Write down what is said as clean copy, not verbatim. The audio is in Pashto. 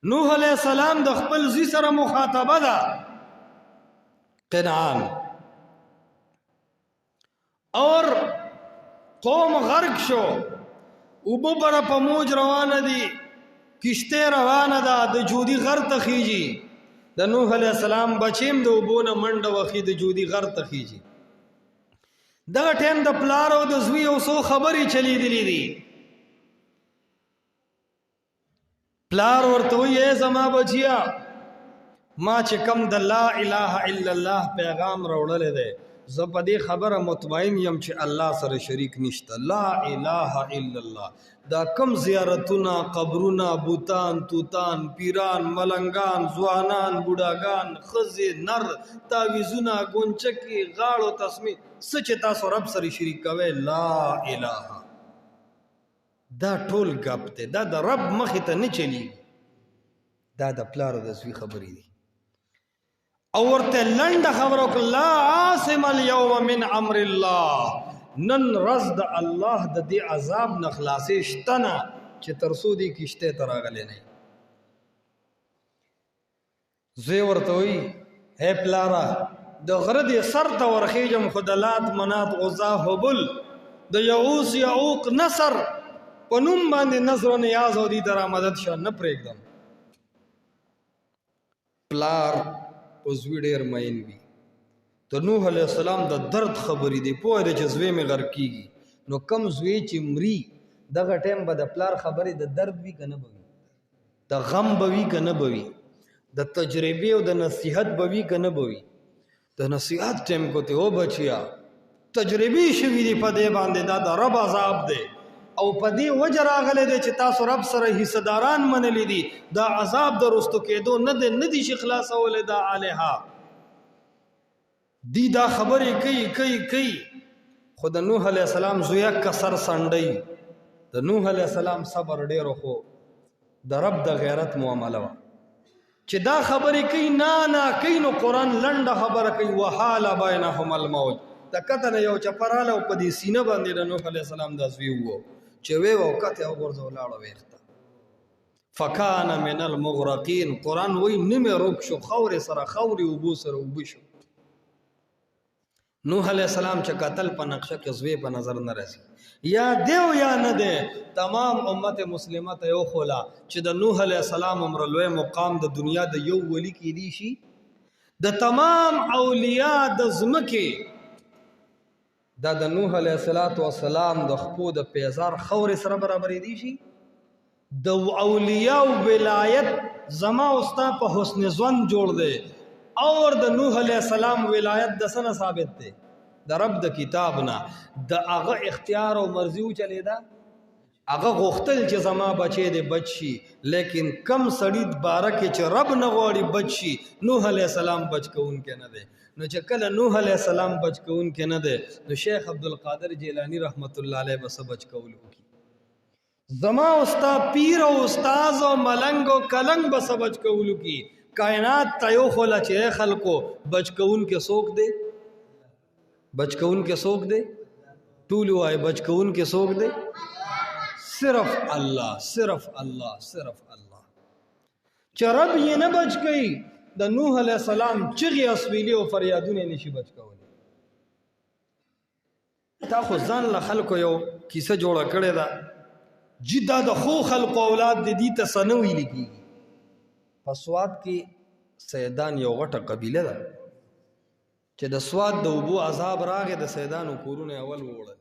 نوح علیہ السلام د خپل زوی سره مخاطبه ده کنعان اور قوم غرق شو اوبو پر په موج روانه دي کشته روانه ده د جودي غر ته خیږي د نوح علیہ السلام بچیم د اوبو نه منډه وخی د جودي غر ته خیږي دغه ټیم د پلار او د زوی او سو خبرې چلی دي پلار ورته وی زما بچیا ما چې کم د لا اله الا الله پیغام راوړل دی زه په دې خبره مطمئن یم چې الله سره شریک نشته لا اله الا الله دا کم زیارتونه قبرونه بوتان توتان پیران ملنګان ځوانان بوډاګان ښځې نر تعویذونه ګونچکې غاړو تسمې څه چې تاسو رب سره شریک کوئ لا اله دا ټول ګپ دی دا د رب مخې ته نه چلیږي دا د پلار د زوی خبرې دي او ورته لنډه خبره وکړه لا عاصم اليوم من امر الله نن رز د الله د دې عذاب نه خلاصې شته نه چې تر څو دې کشته ته راغلی نه زوی ورته وایي هی پلاره د غره دې سر ته ورخیږم خو د لات منات غزا هبل د یعوس یعوق نصر په نوم باندې نظر و نیاز او دې ته را مدد شه نه پرېږدم پلار او زوی ډېر مین وي د نوح علیہ السلام د درد خبرې دی پوه دی چې زوی مې غرق کېږي نو کم زوی چې مري دغه ټیم به د پلار خبرې د درد وي که نه به وي د غم به وي که نه به وي د تجربې او د نصیحت به وي که نه به وي د نصیحت ټیم کو ته او بچیا تجربې شوي دي په دې باندې دا د رب عذاب دی او په دې وجه راغلی دی چې تاسو رب سره حصهداران منلی دي دا عذاب د رستو کېدو نه دي چې خلاصولی دا الها دی دا خبرې کوي خو د نوح علیہ السلام زویا کسر سنډی د نوح علیہ السلام صبر ډیرو خو د رب د غیرت معامله وه چې دا خبرې کوي نه کوي نو قرآن لنډه خبره کوي وحال بینهم الموج د کته نه یو چپراله او په دې سینه باندې د نوح علیہ السلام دا زوی وو چې وی و کته وګرځو لاړه ویخته فکان من المغرقین قرآن وی نیمه روک شو خور سره خوري اوبو سره اوبه شو نوح علیہ السلام چې قتل په نقشه کې زوی په نظر نه راځي یا دیو یا نه دی تمام امت مسلمه ته یو خولا چې د نوح علیہ السلام عمر لوی مقام د دنیا د یو ولی کې دی شي د تمام اولیاء د زمکه دا د نوح علیہ السلام د خپو د پیزار خور سره برابرې دي شي د اولیاء ولایت زما استا په حسن ظن جوړ دی اور د نوح علیہ السلام ولایت د سنه ثابت دی د رب د کتاب نه د هغه اختیار او مرضی چلی دا هغه غوښتل چې زما بچی دی بچ شي لیکن کم سړی بارکه چې رب نه غواړي بچ شي نوح علیہ السلام بچ کوونکی نه دی نو چې کله نوح علیہ السلام بچ کوونکی نه دی نو شیخ عبدالقادر جیلانی رحمت الله علیه بس بچ کول وکي زما استا پیر او استاد او ملنګ او کلنګ بس بچ کول وکي کائنات تیو خولا چې خلکو بچ کون کې سوک دے بچ کون کې سوک دے ټول وای بچ کون کې سوک دے صرف الله صرف الله صرف الله چې رب یې نه بچ کړي د نوح علیہ السلام چغې اسویلي او فریادونه نشي بچ کولی تا خو ځان له خلکو یو کیسه جوړه کړې ده جدا د خو خلکو اولاد د دې ته سنوي لګي په سواد کې سیدان یو غټه قبیله ده چې د سواد د اوبو عذاب راغې د سیدانو کورونه اول ووړل